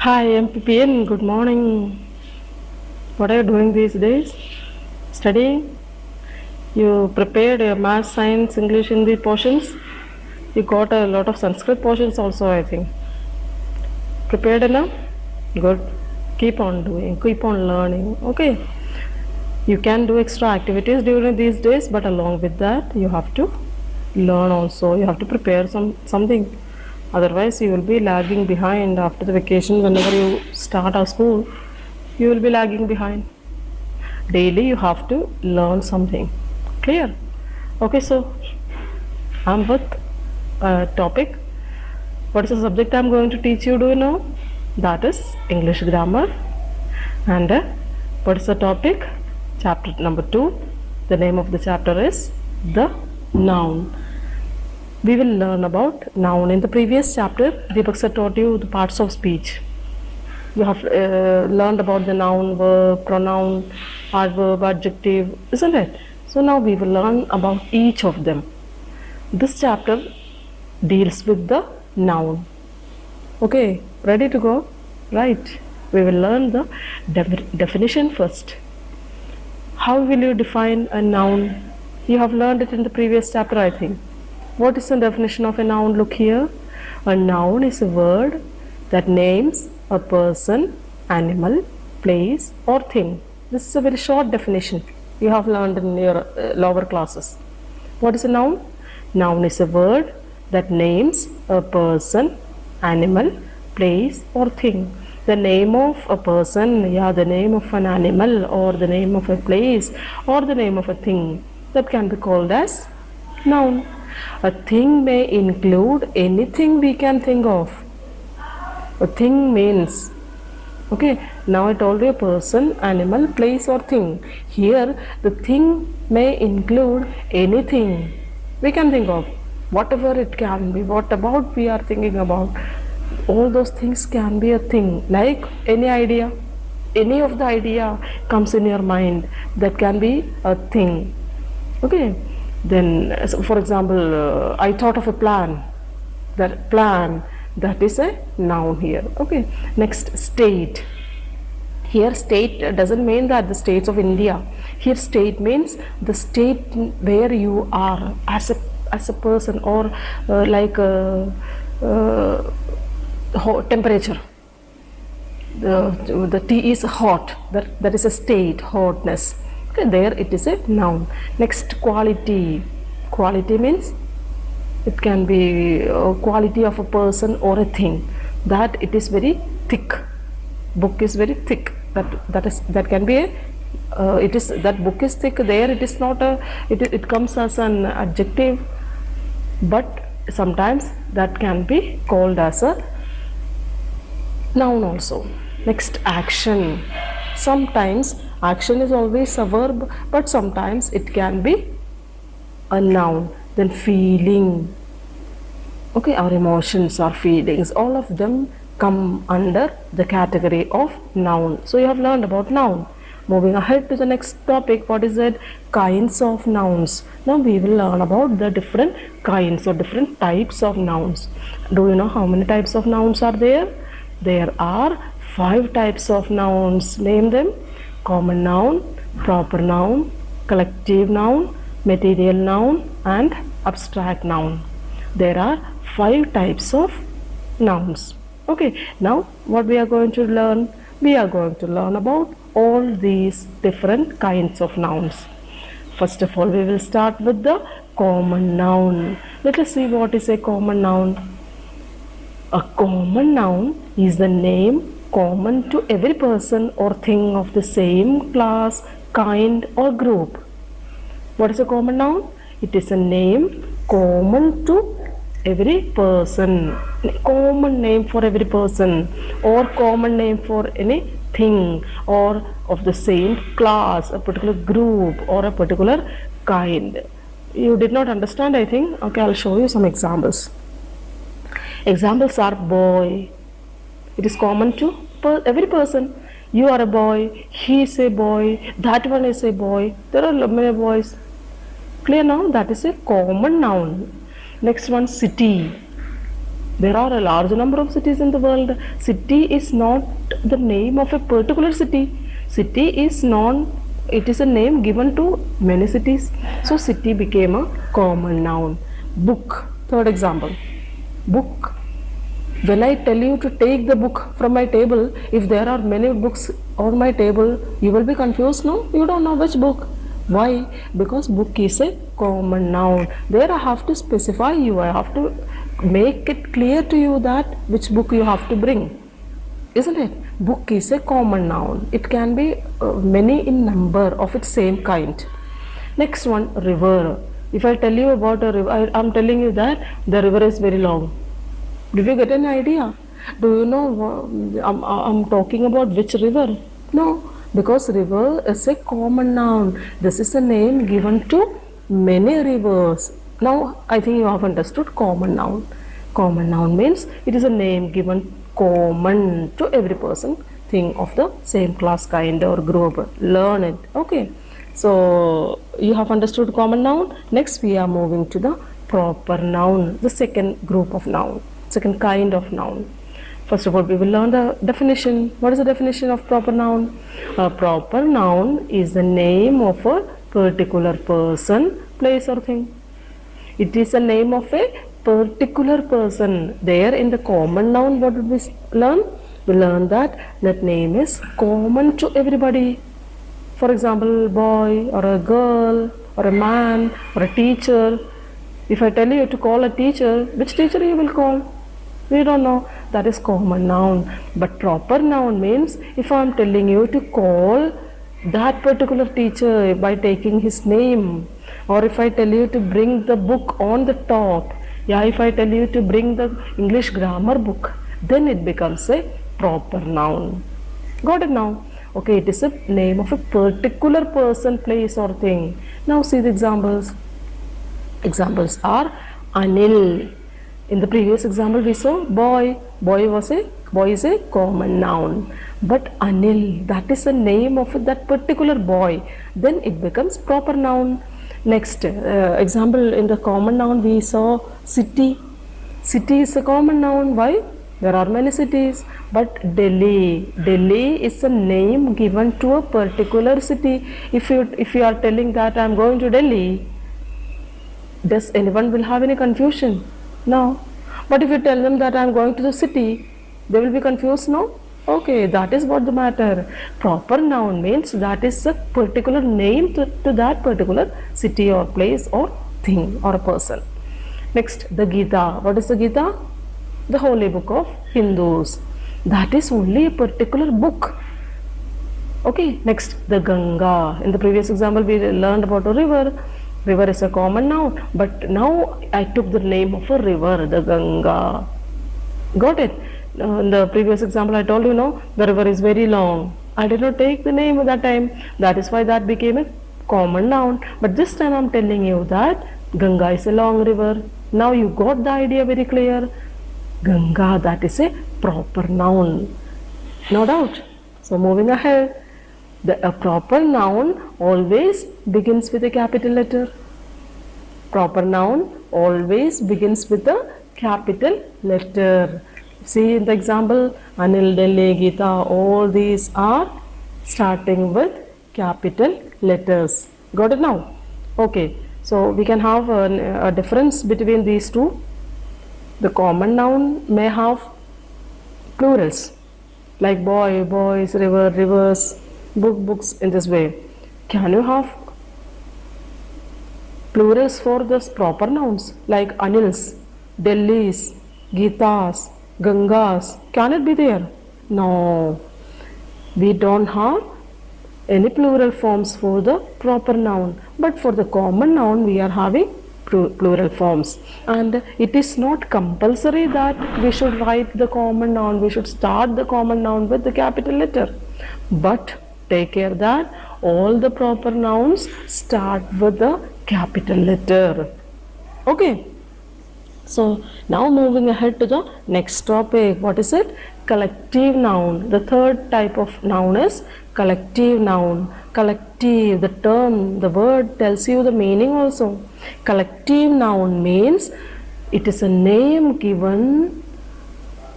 Hi, I'm PPN. Good morning. What are you doing these days? Studying? You prepared your math, science, English, Hindi portions? You got a lot of Sanskrit portions also, I think. Prepared enough? Good. Keep on doing, keep on learning. Okay. You can do extra activities during these days, but along with that, you have to learn also. You have to prepare something. Otherwise, you will be lagging behind after the vacation. Whenever you start our school, you will be lagging behind. Daily, you have to learn something. Clear? Okay, so I'm with a topic. What is the subject I'm going to teach you? Do you know? That is English grammar. And what is the topic? Chapter number 2. The name of the chapter is the noun. We will learn about noun. In the previous chapter, Deepak sir taught you the parts of speech. You have learned about the noun, verb, pronoun, adverb, adjective, isn't it? So now we will learn about each of them. This chapter deals with the noun. Okay, ready to go? Right. We will learn the definition first. How will you define a noun? You have learned it in the previous chapter, I think. What is the definition of a noun? Look here. A noun is a word that names a person, animal, place, or thing. This is a very short definition you have learned in your lower classes. What is a noun? Noun is a word that names a person, animal, place, or thing. The name of a person, the name of an animal, or the name of a place, or the name of a thing, that can be called as noun. A thing may include anything we can think of. A thing means, okay, now I told you a person, animal, place, or thing. Here, the thing may include anything we can think of, whatever it can be, what about we are thinking about. All those things can be a thing, like any idea. Any of the idea comes in your mind, that can be a thing. Okay, then for example, I thought of a plan. That plan, that is a noun here. Okay, next, state. Here state doesn't mean that the states of India. Here state means the state where you are as a person, or temperature. The tea is hot. That is a state, hotness. Okay, there it is a noun. Next, quality. Quality means it can be quality of a person or a thing, that it is very thick. Book is very thick. That can be a it is, that book is thick. There it is not a, it comes as an adjective, but sometimes that can be called as a noun also. Next, action. Sometimes action is always a verb, but sometimes it can be a noun. Then feeling. Okay, our emotions, our feelings, all of them come under the category of noun. So you have learned about noun. Moving ahead to the next topic, what is it? Kinds of nouns. Now we will learn about the different kinds or different types of nouns. Do you know how many types of nouns are there? There are 5 types of nouns. Name them. Common noun, proper noun, collective noun, material noun, and abstract noun. There are 5 types of nouns. Okay, now what we are going to learn? We are going to learn about all these different kinds of nouns. First of all, we will start with the common noun. Let us see what is a common noun. A common noun is the name common to every person or thing of the same class, kind, or group. What is a common noun? It is a name common to every person, common name for every person, or common name for any thing, or of the same class, a particular group, or a particular kind. You did not understand, I think. Okay, I'll show you some examples. Examples are boy. It is common to every person. You are a boy, he is a boy, that one is a boy. There are many boys. Clear now? That is a common noun. Next one, city. There are a large number of cities in the world. City is not the name of a particular city. City is it is a name given to many cities. So city became a common noun. Book, third example. Book. When I tell you to take the book from my table, if there are many books on my table, you will be confused, no? You don't know which book. Why? Because book is a common noun. There I have to specify you. I have to make it clear to you that which book you have to bring. Isn't it? Book is a common noun. It can be many in number of its same kind. Next one, river. If I tell you about a river, I'm telling you that the river is very long. Did you get an idea? Do you know I'm talking about which river? No, because river is a common noun. This is a name given to many rivers. Now I think you have understood common noun. Common noun means it is a name given common to every person, thing of the same class, kind or group. Learn it. Okay. So you have understood common noun. Next we are moving to the proper noun, the second group of noun, second kind of noun. First of all, we will learn the definition. What is the definition of proper noun? A proper noun is the name of a particular person, place or thing. It is the name of a particular person. There in the common noun, what did we learn? We learn that name is common to everybody. For example, boy or a girl or a man or a teacher. If I tell you to call a teacher, which teacher you will call? We don't know. That is common noun. But proper noun means if I am telling you to call that particular teacher by taking his name, or if I tell you to bring the book on the top, if I tell you to bring the English grammar book, then it becomes a proper noun. Got it now? Okay, it is a name of a particular person, place or thing. Now see the examples. Examples are Anil. In the previous example we saw boy. Boy is a common noun. But Anil, that is the name of that particular boy. Then it becomes proper noun. Next example, in the common noun we saw city. City is a common noun. Why? There are many cities. But Delhi is a name given to a particular city. If you are telling that I am going to Delhi, does anyone will have any confusion? No. But if you tell them that I am going to the city, they will be confused, no? Okay, that is what the matter. Proper noun means that is a particular name to that particular city or place or thing or a person. Next, the Gita. What is the Gita? The holy book of Hindus. That is only a particular book. Okay, next, the Ganga. In the previous example we learned about a river. River is a common noun, but now I took the name of a river, the Ganga. Got it? In the previous example I told you, no, the river is very long. I did not take the name at that time. That is why that became a common noun. But this time I am telling you that Ganga is a long river. Now you got the idea very clear. Ganga, that is a proper noun. No doubt. So moving ahead. A proper noun always begins with a capital letter. Proper noun always begins with a capital letter. See in the example, Anil, Delhi, Gita, all these are starting with capital letters. Got it now? Okay, so we can have a difference between these two. The common noun may have plurals like boy, boys, river, rivers, book, books, in this way. Can you have plurals for the proper nouns like Anils, Delhis, Gitas, Gangas? Can it be there? No. We don't have any plural forms for the proper noun. But for the common noun we are having plural forms. And it is not compulsory that we should write the common noun. We should start the common noun with the capital letter. But take care that all the proper nouns start with the capital letter. Okay. So now moving ahead to the next topic. What is it? Collective noun. The third type of noun is collective noun. Collective, the term, the word tells you the meaning also. Collective noun means it is a name given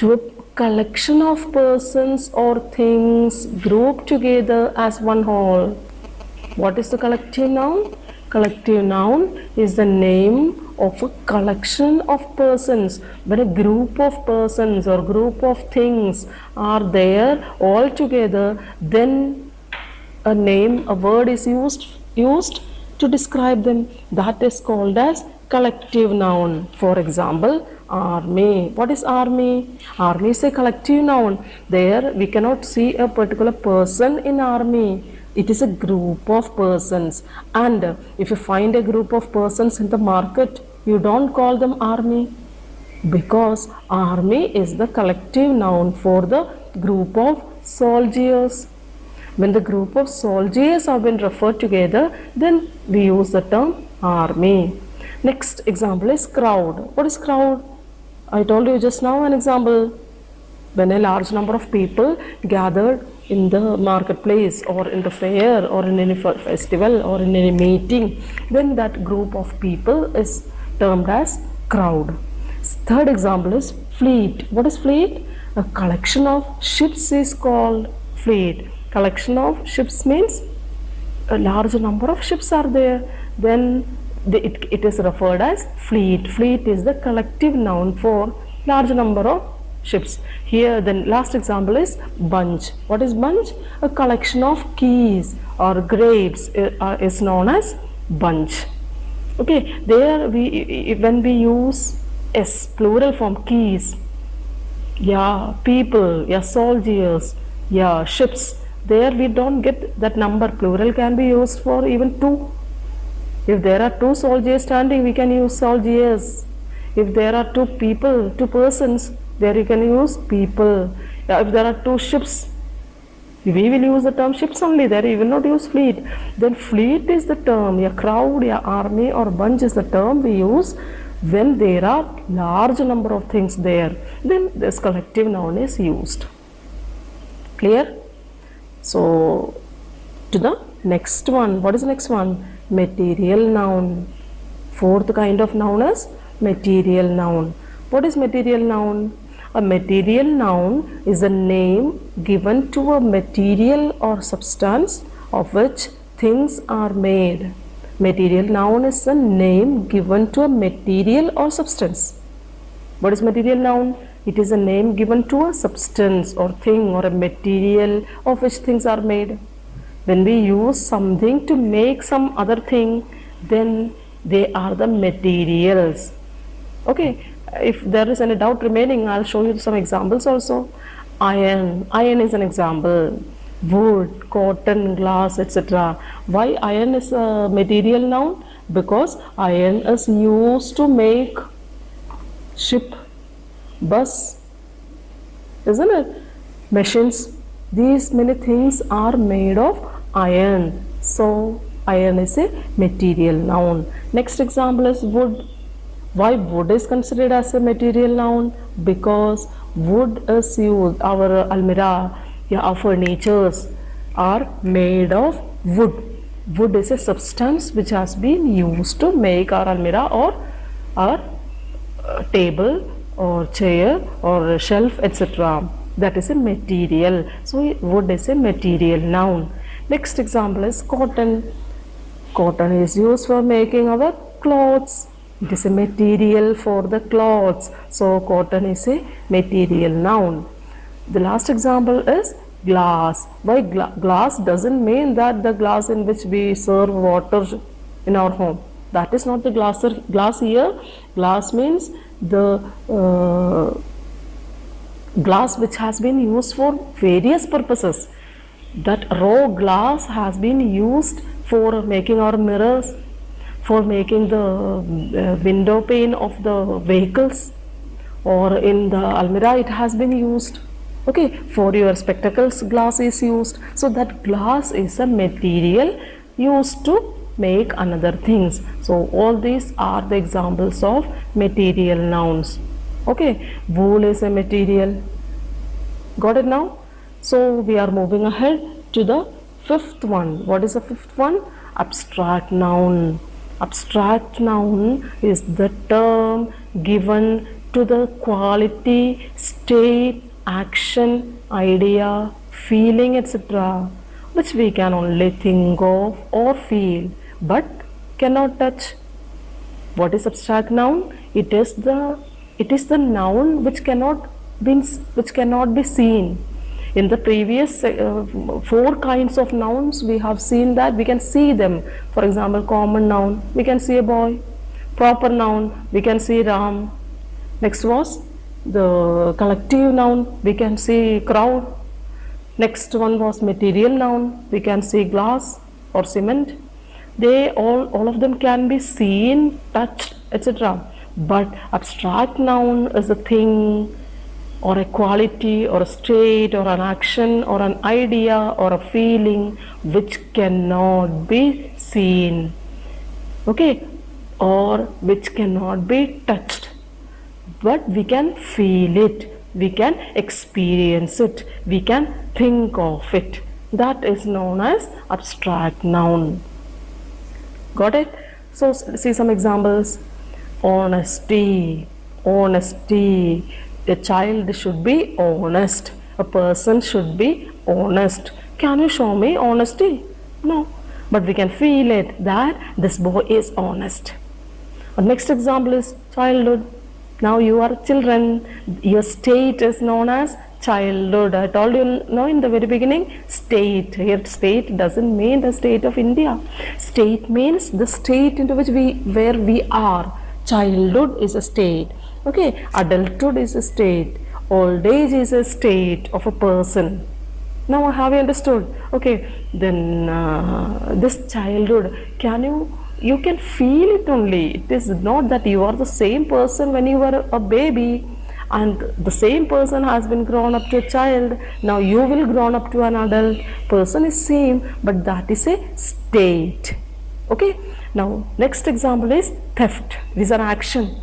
to a collection of persons or things grouped together as one whole. What is the collective noun? Collective noun is the name of a collection of persons. When a group of persons or group of things are there all together, then a name, a word is used to describe them. That is called as collective noun. For example, army. What is army? Army is a collective noun. There we cannot see a particular person in army. It is a group of persons, and if you find a group of persons in the market, you don't call them army, because army is the collective noun for the group of soldiers. When the group of soldiers have been referred together, then we use the term army. Next example is crowd. What is crowd? I told you just now an example. When a large number of people gathered in the marketplace or in the fair or in any festival or in any meeting, then that group of people is termed as crowd. Third example is fleet. What is fleet? A collection of ships is called fleet. Collection of ships means a large number of ships are there, then it is referred as fleet. Fleet is the collective noun for large number of ships. Here the last example is bunch. What is bunch? A collection of keys or grapes is known as bunch. Okay, there when we use s plural form, keys, yeah, people, yeah, soldiers, yeah, ships, there we don't get that number. Plural can be used for even two. If there are two soldiers standing, we can use soldiers. If there are two people, two persons, there you can use people. If there are two ships, we will use the term ships only. There you will not use fleet. Then fleet is the term. A crowd, a army or bunch is the term we use when there are large number of things there. Then this collective noun is used. Clear? So to the next one. What is the next one? Material noun. Fourth kind of noun is material noun. What is material noun? A material noun is a name given to a material or substance of which things are made. Material noun is a name given to a material or substance. What is material noun? It is a name given to a substance or thing or a material of which things are made. When we use something to make some other thing, then they are the materials. Okay, if there is any doubt remaining, I'll show you some examples also. Iron. Iron is an example. Wood, cotton, glass, etc. Why iron is a material noun? Because iron is used to make ship, bus, isn't it? Machines. These many things are made of iron. So iron is a material noun. Next example is wood. Why wood is considered as a material noun? Because wood is used, our almirah, yeah, our furnitures are made of wood. Wood is a substance which has been used to make our almirah or our table or chair or shelf, etc. That is a material. So wood is a material noun. Next example is cotton. Cotton is used for making our clothes. It is a material for the clothes. So cotton is a material noun. The last example is glass. Why glass doesn't mean that the glass in which we serve water in our home. That is not the glass here. Glass means the glass which has been used for various purposes. That raw glass has been used for making our mirrors, for making the window pane of the vehicles, or in the almirah it has been used. Okay, for your spectacles glass is used. So that glass is a material used to make another things. So all these are the examples of material nouns. Okay, wool is a material. Got it now? So we are moving ahead to the fifth one. What is the fifth one? Abstract noun. Abstract noun is the term given to the quality, state, action, idea, feeling, etc., which we can only think of or feel but cannot touch. What is abstract noun? It is the noun which cannot be seen. In the previous four kinds of nouns, we have seen that we can see them. For example, common noun, we can see a boy. Proper noun, we can see Ram. Next was the collective noun, we can see crowd. Next one was material noun, we can see glass or cement. They all of them can be seen, touched, etc. But abstract noun is a thing or a quality or a state or an action or an idea or a feeling which cannot be seen, okay, or which cannot be touched, but we can feel it, we can experience it, we can think of it. That is known as abstract noun. Got it? So see some examples. Honesty. A child should be honest. A person should be honest. Can you show me honesty? No. But we can feel it that this boy is honest. Our next example is childhood. Now you are children. Your state is known as childhood. I told you in the very beginning, state. Here state doesn't mean the state of India. State means the state into where we are. Childhood is a state. Okay, adulthood is a state. Old age is a state of a person. Now have you understood? Okay, then this childhood, you can feel it only. It is not that you are the same person when you were a baby and the same person has been grown up to a child. Now you will grown up to an adult. Person is same, but that is a state. Okay, now next example is theft. This is an action.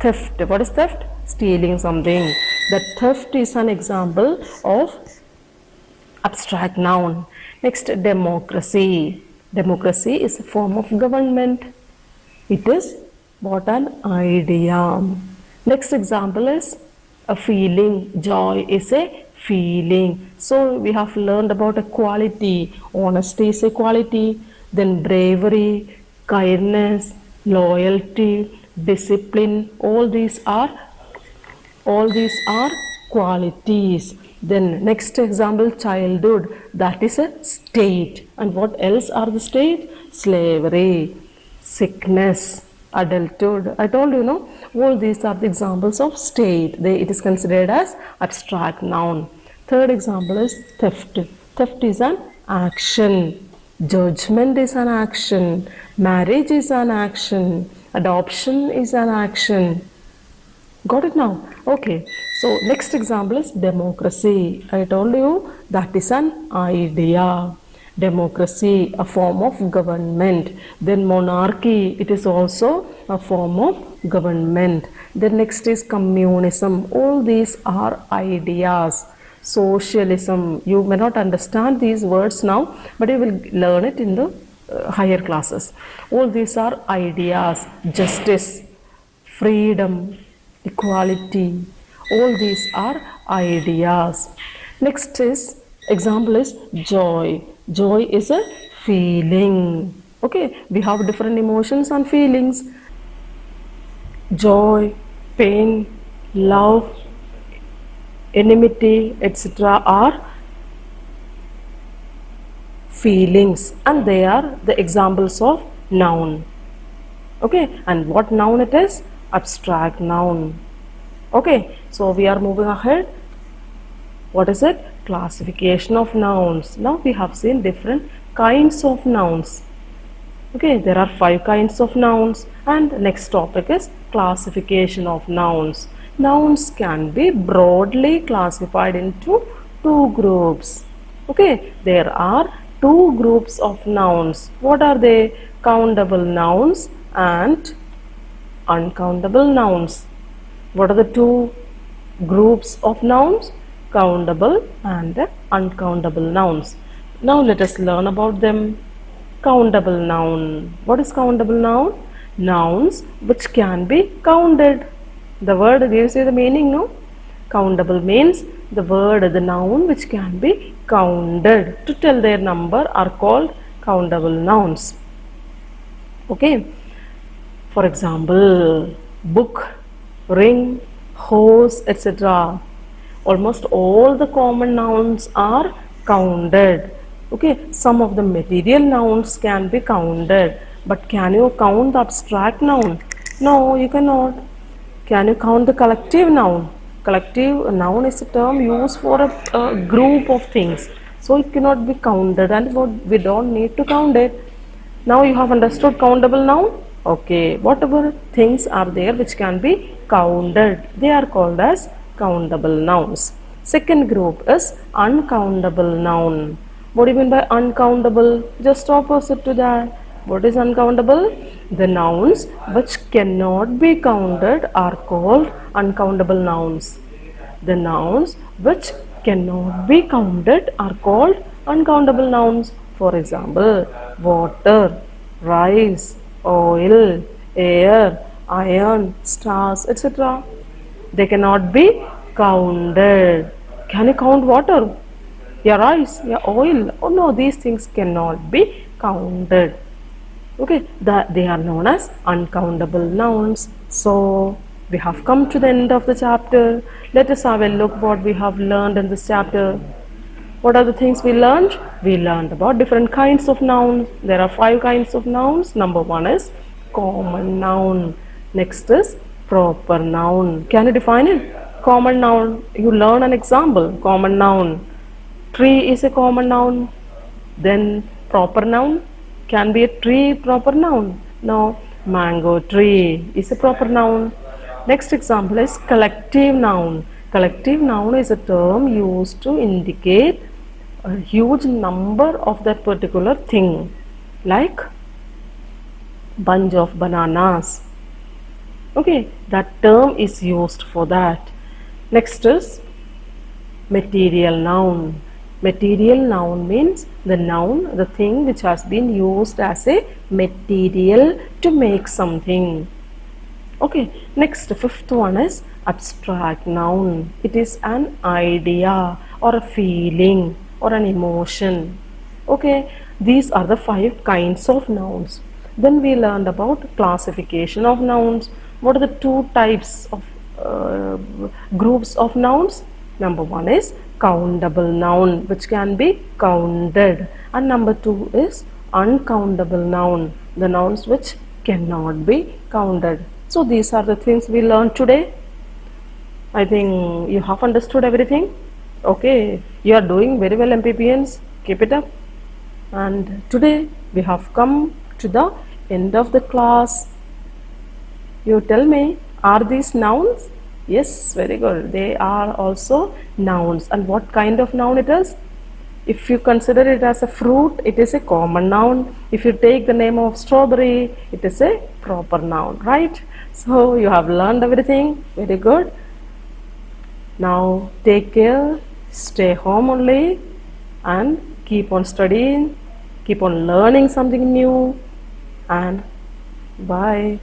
Theft. What is theft? Stealing something. That theft is an example of abstract noun. Next, democracy. Democracy is a form of government. It is what an idea. Next example is a feeling. Joy is a feeling. So we have learned about a quality. Honesty is a quality. Then bravery, kindness, loyalty, discipline. All these are qualities. Then next example, childhood, that is a state. And what else are the state? Slavery, sickness, adulthood. I told you, all these are the examples of state. It is considered as abstract noun. Third example is theft. Theft is an action. Judgment is an action. Marriage is an action. Adoption is an action. Got it now? Okay. So next example is democracy. I told you that is an idea. Democracy, a form of government. Then monarchy, it is also a form of government. Then next is communism. All these are ideas. Socialism, you may not understand these words now, but you will learn it in the higher classes. All these are ideas. Justice, freedom, equality, all these are ideas. Next is example is joy. Joy is a feeling. Okay, we have different emotions and feelings. Joy, pain, love, enmity, etc. are feelings, and they are the examples of noun. Okay, and what noun it is? Abstract noun. Okay, so we are moving ahead. What is it? Classification of nouns. Now we have seen different kinds of nouns. Okay, there are 5 kinds of nouns, and next topic is classification of nouns. Nouns can be broadly classified into 2 groups. Okay, there are 2 groups of nouns. What are they? Countable nouns and uncountable nouns. What are the 2 groups of nouns? Countable and uncountable nouns. Now let us learn about them. Countable noun. What is countable noun? Nouns which can be counted. The word gives you the meaning, no? Countable means the word, the noun which can be counted to tell their number are called countable nouns. Okay. For example, book, ring, horse, etc. Almost all the common nouns are counted. Okay, some of the material nouns can be counted, but can you count the abstract noun? No, you cannot. Can you count the collective noun? Collective noun is a term used for a group of things, so it cannot be counted, and we don't need to count it. Now you have understood countable noun? Okay, whatever things are there which can be counted, they are called as countable nouns. Second group is uncountable noun. What do you mean by uncountable? Just opposite to that. What is uncountable? The nouns which cannot be counted are called uncountable nouns. The nouns which cannot be counted are called uncountable nouns. For example, water, rice, oil, air, iron, stars, etc. They cannot be counted. Can you count water? Yeah, rice, yeah, oil. Oh no, these things cannot be counted. Okay, they are known as uncountable nouns. So we have come to the end of the chapter. Let us have a look what we have learned in this chapter. What are the things we learned? We learned about different kinds of nouns. There are 5 kinds of nouns. Number 1 is common noun. Next is proper noun. Can you define it? Common noun. You learn an example. Common noun. Tree is a common noun. Then proper noun. Can be a tree proper noun? No. Mango tree is a proper noun. Next example is collective noun. Collective noun is a term used to indicate a huge number of that particular thing, like bunch of bananas. Okay, that term is used for that. Next is material noun. Material noun means the noun, the thing which has been used as a material to make something. Okay, next, fifth one is abstract noun. It is an idea or a feeling or an emotion. Okay, these are the 5 kinds of nouns. Then we learned about classification of nouns. What are the 2 types of groups of nouns? Number 1 is countable noun, which can be counted, and number 2 is uncountable noun, the nouns which cannot be counted. So these are the things we learned today. I think you have understood everything. Okay, you are doing very well, MPPNs. Keep it up. And today we have come to the end of the class. You tell me, are these nouns? Yes, very good. They are also nouns. And what kind of noun it is? If you consider it as a fruit, it is a common noun. If you take the name of strawberry, it is a proper noun, right? So you have learned everything. Very good. Now take care. Stay home only and keep on studying. Keep on learning something new. And bye.